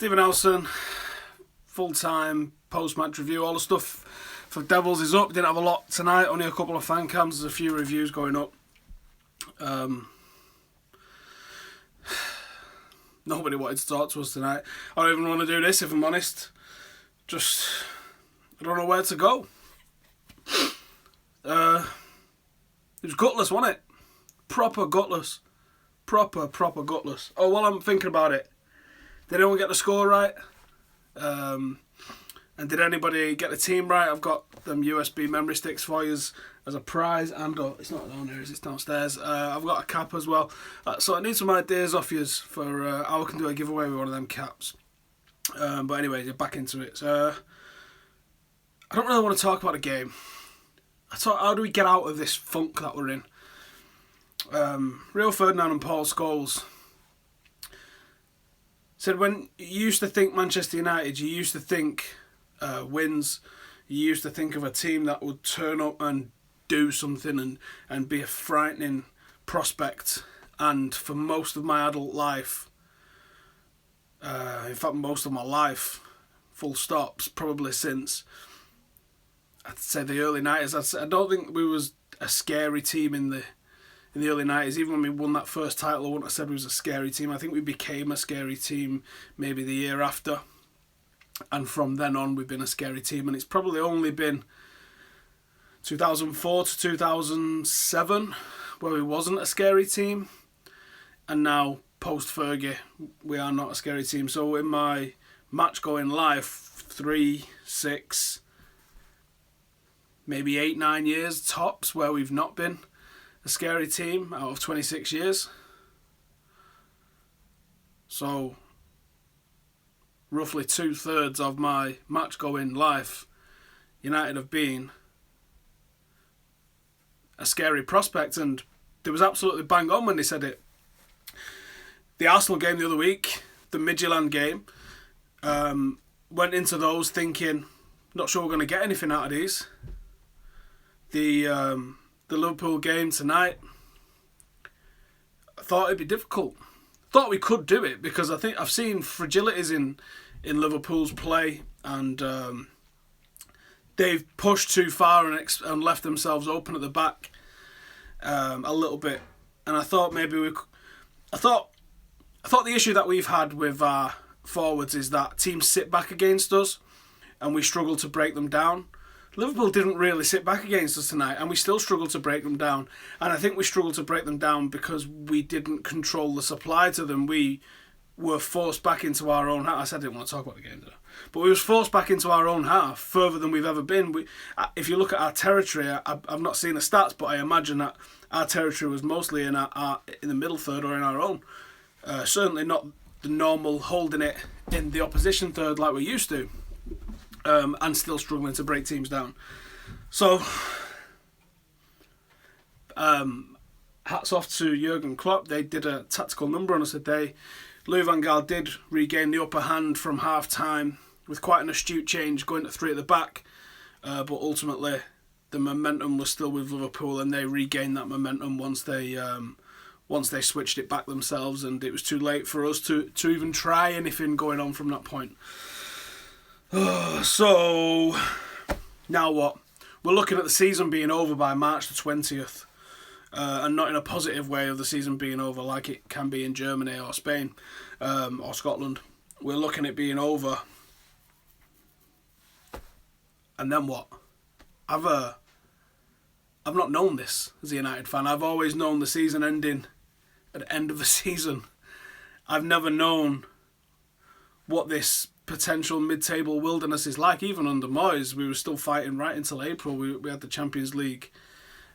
Stephen Howson, full-time post-match review. All the stuff for Devils is up. Didn't have a lot tonight, only a couple of fan cams. There's a few reviews going up. Nobody wanted to talk to us tonight. I don't even want to do this, if I'm honest. I don't know where to go. It was gutless, wasn't it? Proper gutless. Proper gutless. Oh, while I'm thinking about it, did anyone get the score right? And did anybody get the team right? I've got them USB memory sticks for you as a prize. And it's not down here, it's downstairs. I've got a cap as well. So I need some ideas off you for how I can do a giveaway with one of them caps. But anyway, back into it. I don't really want to talk about the game. How do we get out of this funk that we're in? Rio Ferdinand and Paul Scholes said when you used to think Manchester United, you used to think wins, you used to think of a team that would turn up and do something and be a frightening prospect. And for most of my adult life, in fact most of my life, full stops, probably since I'd say the early 90s, I don't think we was a scary team in the early 90s. Even when we won that first title, I wouldn't have said we was a scary team. I think we became a scary team maybe the year after. And from then on, we've been a scary team. And it's probably only been 2004 to 2007 where we wasn't a scary team. And now, post-Fergie, we are not a scary team. So in my match-going life, 3, 6, maybe 8, 9 years tops where we've not been a scary team out of 26 years. So, roughly 2/3 of my match-going life, United have been a scary prospect, and they was absolutely bang on when they said it. The Arsenal game the other week, the Midtjylland game, went into those thinking, not sure we're going to get anything out of these. The Liverpool game tonight, I thought it'd be difficult. Thought we could do it because I think I've seen fragilities in Liverpool's play, and they've pushed too far and left themselves open at the back a little bit. And I thought maybe I thought the issue that we've had with our forwards is that teams sit back against us and we struggle to break them down. Liverpool didn't really sit back against us tonight, and we still struggled to break them down. And I think we struggled to break them down because we didn't control the supply to them. We were forced back into our own half. I said I didn't want to talk about the game, but we was forced back into our own half further than we've ever been. If you look at our territory, I've not seen the stats, but I imagine that our territory was mostly in the middle third or in our own. Certainly not the normal holding it in the opposition third like we used to. And still struggling to break teams down. So, hats off to Jurgen Klopp. They did a tactical number on us today. Louis van Gaal did regain the upper hand from half-time with quite an astute change, going to 3 at the back. But ultimately, the momentum was still with Liverpool, and they regained that momentum once they switched it back themselves, and it was too late for us to even try anything going on from that point. So, now what? We're looking at the season being over by March the 20th. And not in a positive way of the season being over like it can be in Germany or Spain or Scotland. We're looking at being over. And then what? I've not known this as a United fan. I've always known the season ending at the end of the season. I've never known what this potential mid-table wilderness is like. Even under Moyes, we were still fighting right until April. We had the Champions League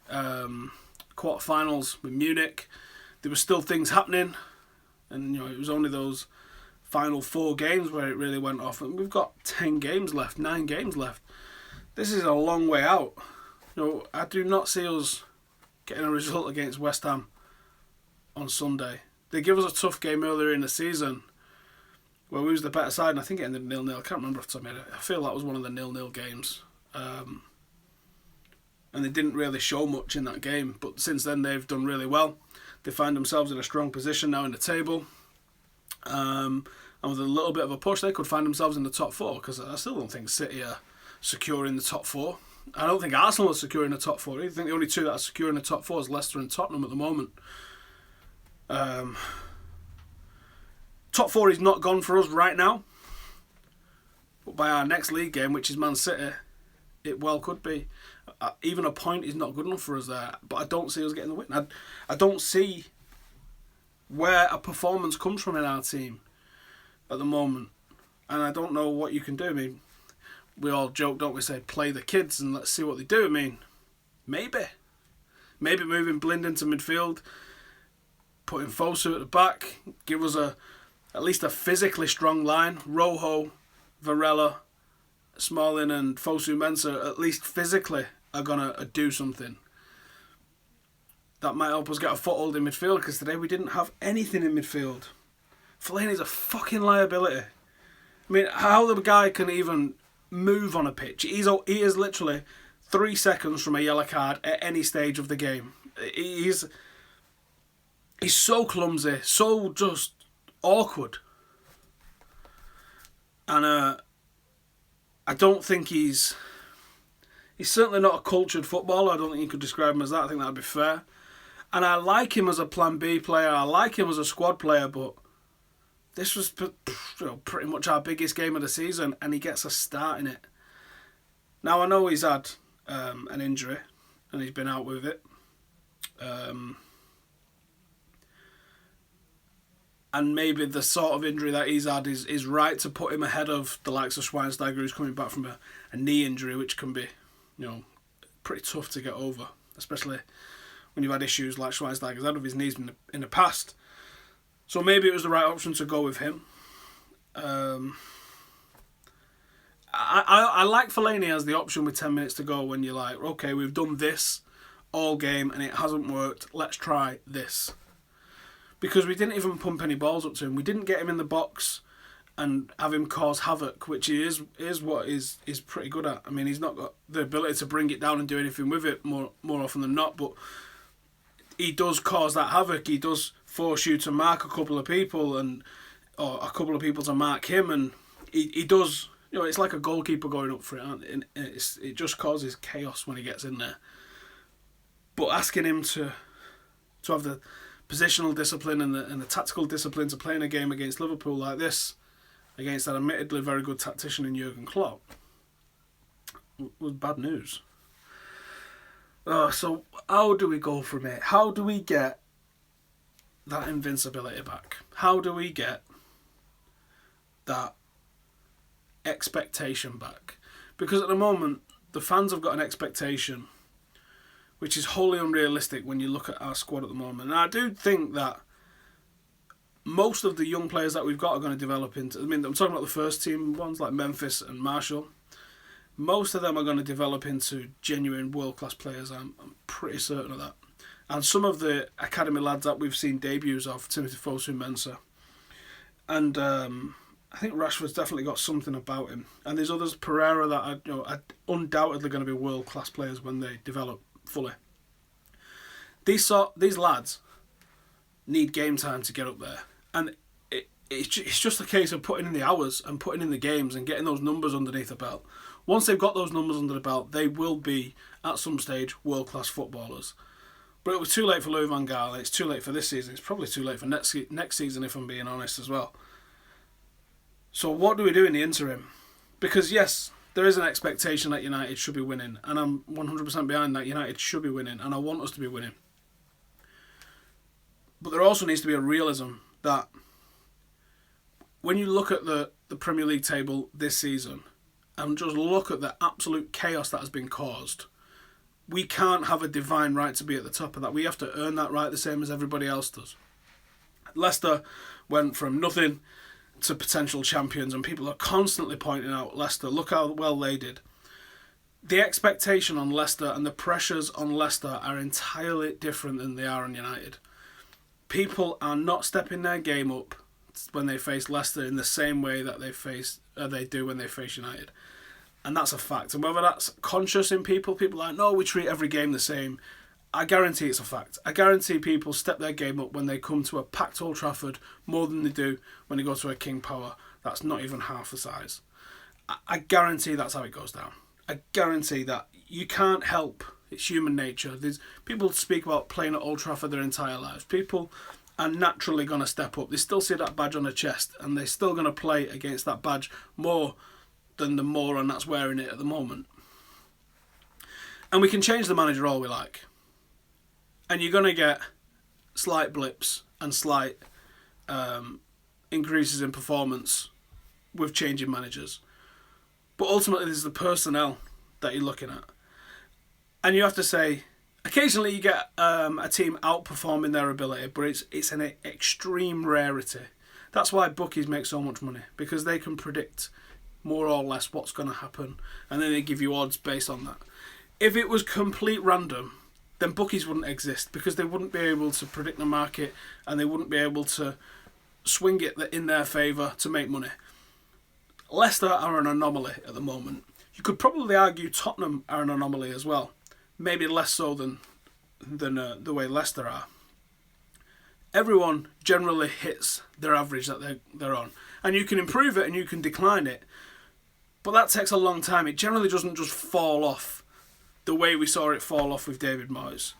quarterfinals with Munich. There were still things happening, and it was only those final 4 games where it really went off. And we've got 9 games left. This is a long way out. I do not see us getting a result against West Ham on Sunday. They give us a tough game earlier in the season, where we was the better side, and I think it ended 0-0. I can't remember off the top of my head. I feel that was one of the 0-0 games. And they didn't really show much in that game. But since then, they've done really well. They find themselves in a strong position now in the table. And with a little bit of a push, they could find themselves in the top four, because I still don't think City are secure in the top four. I don't think Arsenal are secure in the top four. I think the only two that are secure in the top four is Leicester and Tottenham at the moment. Top four is not gone for us right now. But by our next league game, which is Man City, it well could be. Even a point is not good enough for us there. But I don't see us getting the win. I don't see where a performance comes from in our team at the moment. And I don't know what you can do. I mean, we all joke, don't we, say, play the kids and let's see what they do. I mean, maybe moving Blind into midfield, putting Fosu at the back, give us at least a physically strong line. Rojo, Varela, Smalling and Fosu Mensah, at least physically, are going to do something. That might help us get a foothold in midfield, because today we didn't have anything in midfield. Fellaini's a fucking liability. I mean, how the guy can even move on a pitch. He is literally 3 seconds from a yellow card at any stage of the game. He's so clumsy, so just awkward. And I don't think he's certainly not a cultured footballer. I don't think you could describe him as that. I think that would be fair. And I like him as a Plan B player. I like him as a squad player, but this was pretty much our biggest game of the season, and he gets a start in it. Now, I know he's had an injury, and he's been out with it. And maybe the sort of injury that he's had is right to put him ahead of the likes of Schweinsteiger, who's coming back from a knee injury, which can be, pretty tough to get over, especially when you've had issues like Schweinsteiger's had with his knees in the past. So maybe it was the right option to go with him. I like Fellaini as the option with 10 minutes to go, when you're like, okay, we've done this all game and it hasn't worked. Let's try this. Because we didn't even pump any balls up to him. We didn't get him in the box and have him cause havoc, which is what he's pretty good at. I mean, he's not got the ability to bring it down and do anything with it more often than not, but he does cause that havoc. He does force you to mark a couple of people, or a couple of people to mark him, and he does. It's like a goalkeeper going up for it, and it just causes chaos when he gets in there. But asking him to have the positional discipline and the tactical discipline to play in a game against Liverpool like this, against that admittedly very good tactician in Jurgen Klopp, was bad news. So how do we go from it? How do we get that invincibility back? How do we get that expectation back? Because at the moment, the fans have got an expectation which is wholly unrealistic when you look at our squad at the moment. And I do think that most of the young players that we've got are going to develop into... I'm talking about the first team ones like Memphis and Marshall. Most of them are going to develop into genuine world-class players. I'm pretty certain of that. And some of the academy lads that we've seen debuts of, Timothy Fosu Mensah. And I think Rashford's definitely got something about him. And there's others, Pereira, that are undoubtedly going to be world-class players when they develop fully. These lads need game time to get up there. And it's just a case of putting in the hours and putting in the games and getting those numbers underneath the belt. Once they've got those numbers under the belt, they will be, at some stage, world-class footballers. But it was too late for Louis van Gaal. It's too late for this season. It's probably too late for next season, if I'm being honest as well. So what do we do in the interim? Because yes, there is an expectation that United should be winning, and I'm 100% behind that. United should be winning, and I want us to be winning. But there also needs to be a realism that when you look at the Premier League table this season and just look at the absolute chaos that has been caused, we can't have a divine right to be at the top of that. We have to earn that right the same as everybody else does. Leicester went from nothing to potential champions, and people are constantly pointing out Leicester. Look how well they did. The expectation on Leicester and the pressures on Leicester are entirely different than they are on United. People are not stepping their game up when they face Leicester in the same way that they do when they face United. And that's a fact. And whether that's conscious in people are like, no, we treat every game the same. I guarantee it's a fact. I guarantee people step their game up when they come to a packed Old Trafford more than they do when they go to a King Power that's not even half the size. I guarantee that's how it goes down. I guarantee that. You can't help. It's human nature. There's people speak about playing at Old Trafford their entire lives. People are naturally going to step up. They still see that badge on their chest and they're still going to play against that badge more than the moron that's wearing it at the moment. And we can change the manager all we like. And you're going to get slight blips and slight increases in performance with changing managers. But ultimately, there's the personnel that you're looking at. And you have to say, occasionally you get a team outperforming their ability, but it's an extreme rarity. That's why bookies make so much money, because they can predict more or less what's going to happen, and then they give you odds based on that. If it was complete random, then bookies wouldn't exist, because they wouldn't be able to predict the market, and they wouldn't be able to swing it in their favour to make money. Leicester are an anomaly at the moment. You could probably argue Tottenham are an anomaly as well. Maybe less so than the way Leicester are. Everyone generally hits their average that they're on. And you can improve it and you can decline it. But that takes a long time. It generally doesn't just fall off the way we saw it fall off with David Moyes.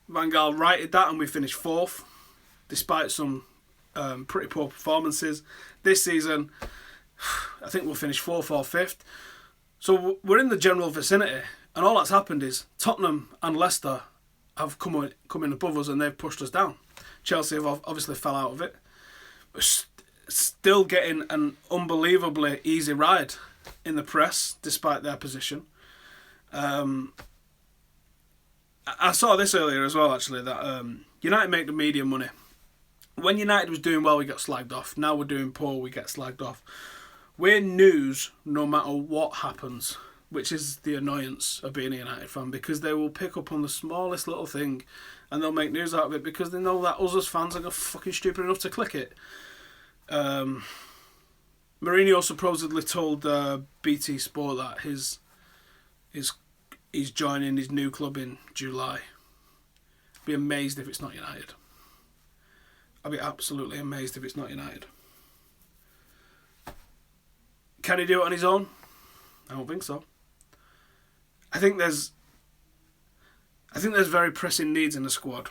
Van Gaal righted that and we finished 4th, despite some pretty poor performances. This season, I think we'll finish 4th or 5th. So we're in the general vicinity. And all that's happened is Tottenham and Leicester have come in above us and they've pushed us down. Chelsea have obviously fell out of it. But still getting an unbelievably easy ride in the press, despite their position. I saw this earlier as well, actually, that United make the media money. When United was doing well, we got slagged off. Now we're doing poor, we get slagged off. We're news no matter what happens, which is the annoyance of being a United fan, because they will pick up on the smallest little thing and they'll make news out of it because they know that us as fans are fucking stupid enough to click it. Mourinho supposedly told BT Sport that he's joining his new club in July. I'd be amazed if it's not United. I'd be absolutely amazed if it's not United. Can he do it on his own? I don't think so. I think there's very pressing needs in the squad.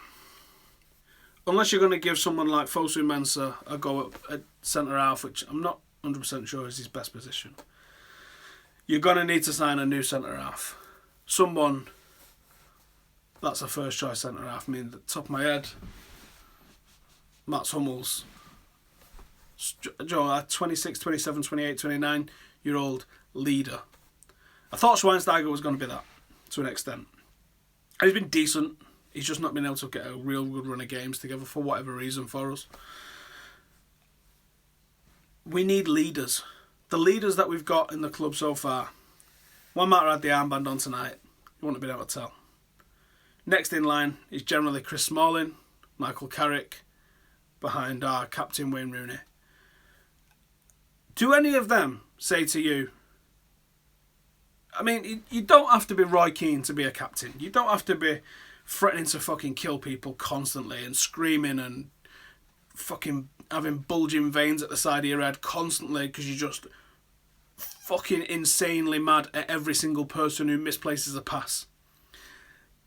Unless you're going to give someone like Fosu Mensah a go at centre half, which I'm not 100% sure is his best position, you're going to need to sign a new centre half. Someone that's a first choice centre half. I mean, at the top of my head, Mats Hummels. Joe, a 26, 27, 28, 29-year-old leader. I thought Schweinsteiger was going to be that, to an extent. And he's been decent. He's just not been able to get a real good run of games together for whatever reason for us. We need leaders. The leaders that we've got in the club so far. Juan Mata had the armband on tonight. You wouldn't have been able to tell. Next in line is generally Chris Smalling, Michael Carrick, behind our captain Wayne Rooney. Do any of them say to you, I mean, you don't have to be Roy Keane to be a captain. You don't have to be threatening to fucking kill people constantly and screaming and fucking having bulging veins at the side of your head constantly because you're just fucking insanely mad at every single person who misplaces a pass.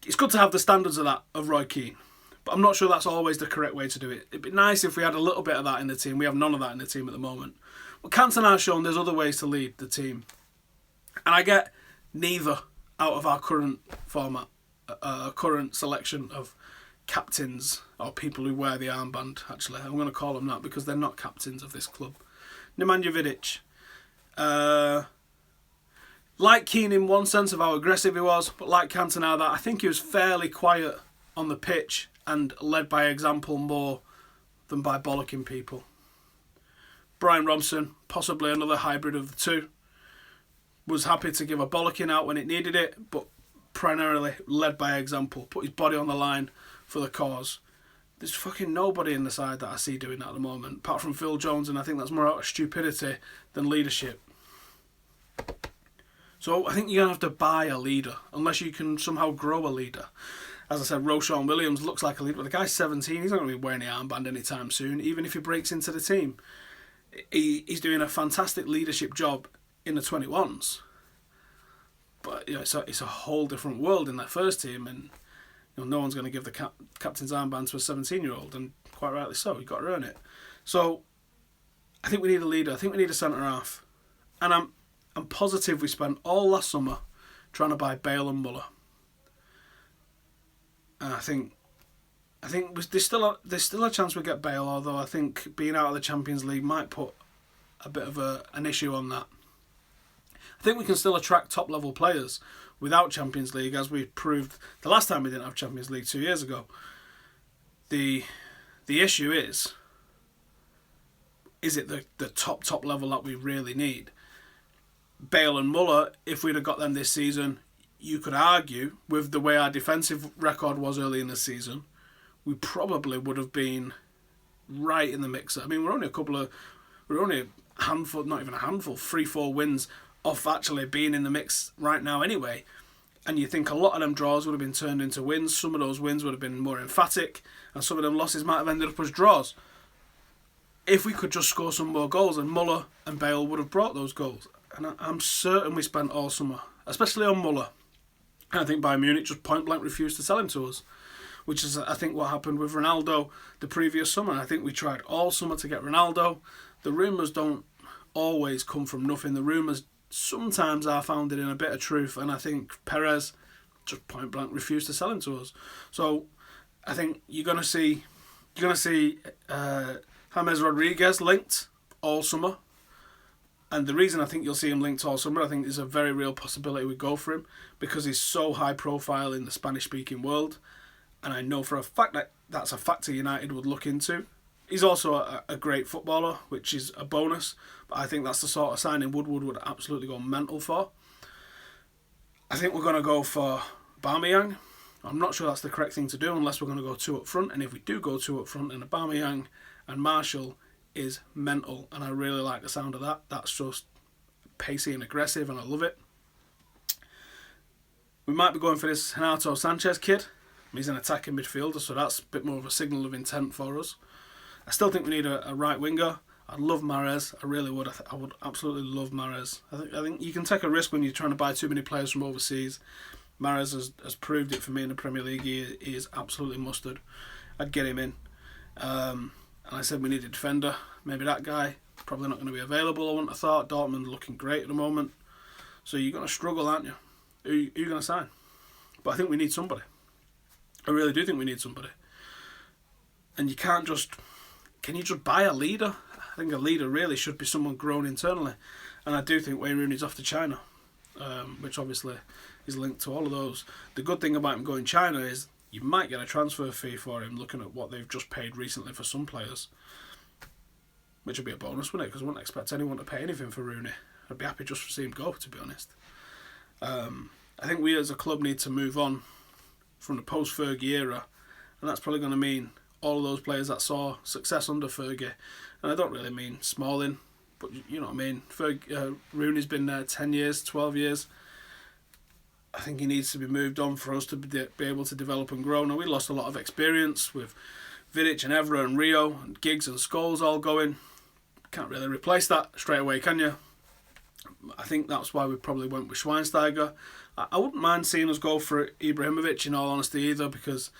It's good to have the standards of Roy Keane, but I'm not sure that's always the correct way to do it. It'd be nice if we had a little bit of that in the team. We have none of that in the team at the moment. But Cantona has shown there's other ways to lead the team. And I get neither out of our current format, current selection of captains, or people who wear the armband, actually. I'm going to call them that because they're not captains of this club. Nemanja Vidic. Like Keane in one sense of how aggressive he was, but like Cantona, that I think he was fairly quiet on the pitch and led by example more than by bollocking people. Brian Robson, possibly another hybrid of the two, was happy to give a bollocking out when it needed it, but primarily led by example, put his body on the line for the cause. There's fucking nobody in the side that I see doing that at the moment, apart from Phil Jones, and I think that's more out of stupidity than leadership. So I think you're going to have to buy a leader, unless you can somehow grow a leader. as I said, Roshan Williams looks like a leader, but the guy's 17. He's not going to be wearing the armband anytime soon, even if he breaks into the team. He's doing a fantastic leadership job in the 21s. But it's a whole different world in that first team, and no one's going to give the captain's armband to a 17-year-old, and quite rightly so. You've got to earn it. So I think we need a leader. I think we need a centre half, and I'm positive we spent all last summer trying to buy Bale and Muller. And I think there's still a chance we get Bale, although I think being out of the Champions League might put a bit of an issue on that. I think we can still attract top level players without Champions League, as we proved the last time we didn't have Champions League 2 years ago. The issue is it the top level that we really need? Bale and Muller, if we'd have got them this season, you could argue, with the way our defensive record was early in the season, we probably would have been right in the mix. I mean, we're only a handful, not even a handful, 3-4 wins off actually being in the mix right now anyway. And you think a lot of them draws would have been turned into wins. Some of those wins would have been more emphatic, and some of them losses might have ended up as draws. If we could just score some more goals, and Muller and Bale would have brought those goals. And I'm certain we spent all summer, especially on Muller. And I think Bayern Munich just point blank refused to sell him to us, which is, I think, what happened with Ronaldo the previous summer. I think we tried all summer to get Ronaldo. The rumours don't always come from nothing. The rumours sometimes are founded in a bit of truth, and I think Perez just point blank refused to sell him to us. So I think you're gonna see James Rodriguez linked all summer. And the reason I think you'll see him linked all summer, I think there's a very real possibility we go for him, because he's so high profile in the Spanish-speaking world. And I know for a fact that that's a factor United would look into. He's also a great footballer, which is a bonus. But I think that's the sort of signing Woodward would absolutely go mental for. I think we're going to go for Aubameyang. I'm not sure that's the correct thing to do unless we're going to go 2 up front. And if we do go 2 up front, then Aubameyang and Martial is mental, and I really like the sound of that. That's just pacey and aggressive, and I love it. We might be going for this Renato Sanchez kid. He's an attacking midfielder, so that's a bit more of a signal of intent for us. I still think we need a right winger. I'd love Mahrez. I really would. I would absolutely love Mahrez. I think you can take a risk when you're trying to buy too many players from overseas. Mahrez has proved it for me in the Premier League. He is absolutely mustard. I'd get him in. And I said we need a defender. Maybe that guy. Probably not going to be available, I wouldn't have thought. Dortmund looking great at the moment. So you're going to struggle, aren't you? Who are you going to sign? But I think we need somebody. I really do think we need somebody. And you can't just... Can you just buy a leader? I think a leader really should be someone grown internally. And I do think Wayne Rooney's off to China, which obviously is linked to all of those. The good thing about him going China is you might get a transfer fee for him, looking at what they've just paid recently for some players. Which would be a bonus, wouldn't it? Because I wouldn't expect anyone to pay anything for Rooney. I'd be happy just to see him go, to be honest. I think we as a club need to move on from the post-Fergie era. And that's probably going to mean all of those players that saw success under Fergie. And I don't really mean Smalling, but you know what I mean. Rooney's been there 10 years, 12 years. I think he needs to be moved on for us to be able to develop and grow. Now, we lost a lot of experience with Vidic and Evra and Rio and Giggs and Scholes all going. Can't really replace that straight away, can you? I think that's why we probably went with Schweinsteiger. I wouldn't mind seeing us go for Ibrahimovic, in all honesty, either, because,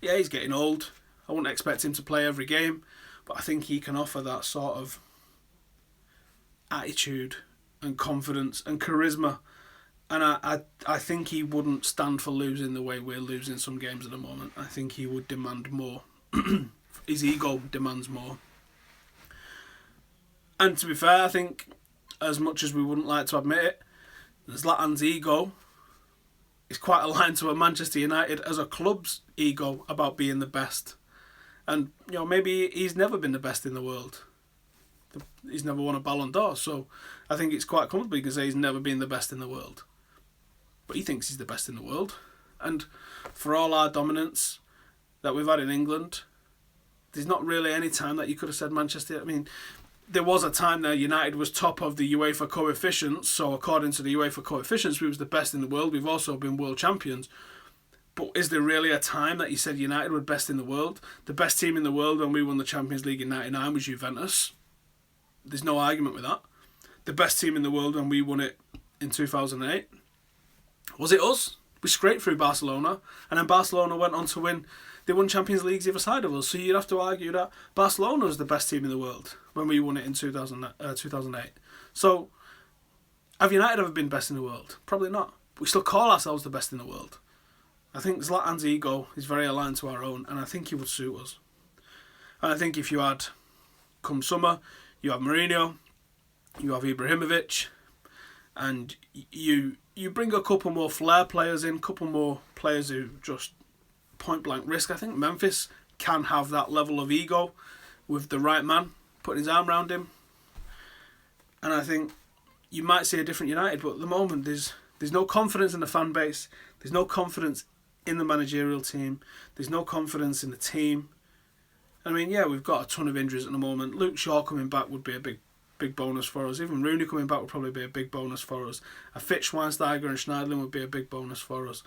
yeah, he's getting old. I wouldn't expect him to play every game, but I think he can offer that sort of attitude and confidence and charisma. And I think he wouldn't stand for losing the way we're losing some games at the moment. I think he would demand more. His ego demands more. And to be fair, I think, as much as we wouldn't like to admit it, Zlatan's ego is quite aligned to a Manchester United as a club's ego about being the best. And, you know, maybe he's never been the best in the world. He's never won a Ballon d'Or, so I think it's quite comfortable you can say he's never been the best in the world. But he thinks he's the best in the world. And for all our dominance that we've had in England, there's not really any time that you could have said Manchester. I mean, there was a time that United was top of the UEFA coefficients, so according to the UEFA coefficients, we was the best in the world. We've also been world champions. But is there really a time that you said United were best in the world? The best team in the world when we won the Champions League in '99 was Juventus. There's no argument with that. The best team in the world when we won it in 2008. Was it us? We scraped through Barcelona, and then Barcelona went on to win. They won Champions Leagues either side of us, so you'd have to argue that Barcelona was the best team in the world when we won it in 2008. So, have United ever been best in the world? Probably not. We still call ourselves the best in the world. I think Zlatan's ego is very aligned to our own, and I think he would suit us. And I think if you had, come summer, you have Mourinho, you have Ibrahimovic, and you bring a couple more flair players in, a couple more players who just point blank risk. I think Memphis can have that level of ego with the right man putting his arm around him. And I think you might see a different United, but at the moment there's no confidence in the fan base, there's no confidence in the managerial team, there's no confidence in the team. I mean, yeah, we've got a ton of injuries at the moment. Luke Shaw coming back would be a big bonus for us. Even Rooney coming back would probably be a big bonus for us. A fit Schweinsteiger and Schneiderlin would be a big bonus for us.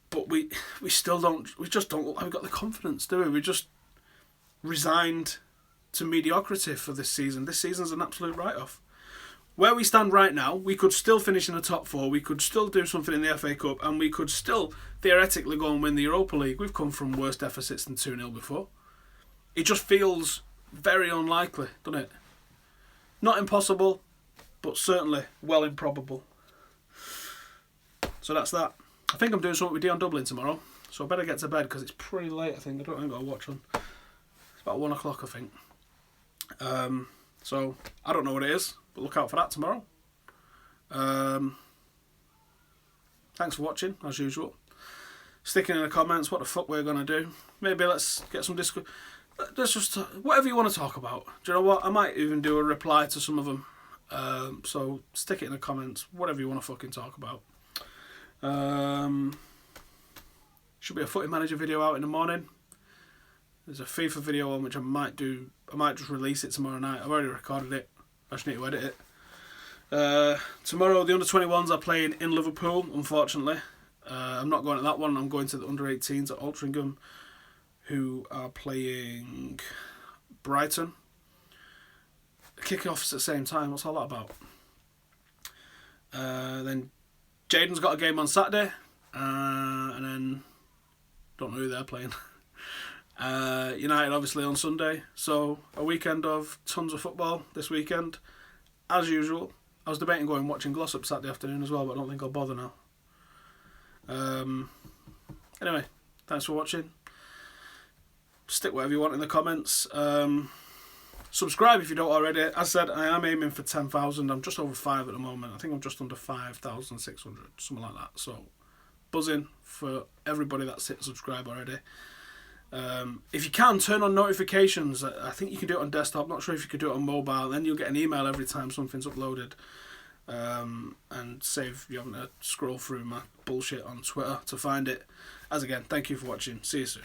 But we still don't, we just don't look like we've got the confidence, do we? We're just resigned to mediocrity for this season. This season's an absolute write-off. Where we stand right now, we could still finish in the top four, we could still do something in the FA Cup, and we could still theoretically go and win the Europa League. We've come from worse deficits than 2-0 before. It just feels very unlikely, doesn't it? Not impossible, but certainly well improbable. So that's that. I think I'm doing something with Dion Dublin tomorrow, so I better get to bed because it's pretty late, I think. I haven't got a watch on. It's about 1 o'clock, I think. So I don't know what it is, but look out for that tomorrow. Thanks for watching, as usual. Sticking in the comments what the fuck we're going to do. Maybe let's get some discussion. Let's just, whatever you want to talk about. Do you know what? I might even do a reply to some of them. So stick it in the comments, whatever you want to fucking talk about. Should be a Footy Manager video out in the morning. There's a FIFA video on which I might just release it tomorrow night. I've already recorded it. I just need to edit it. Tomorrow the under-21s are playing in Liverpool, unfortunately. I'm not going to that one. I'm going to the under-18s at Altrincham, who are playing Brighton. Kick-offs at the same time. What's all that about? Then Jaden's got a game on Saturday, and then don't know who they're playing. United obviously on Sunday, so a weekend of tons of football this weekend, as usual. I was debating going and watching Glossop Saturday afternoon as well, but I don't think I'll bother now. Anyway, thanks for watching. Stick whatever you want in the comments. Subscribe if you don't already. As I said, I am aiming for 10,000. I'm just over 5 at the moment. I think I'm just under 5,600, something like that. So, buzzing for everybody that's hit subscribe already. If you can, turn on notifications. I think you can do it on desktop. Not sure if you could do it on mobile. Then you'll get an email every time something's uploaded. And save you having to scroll through my bullshit on Twitter to find it. As again, thank you for watching. See you soon.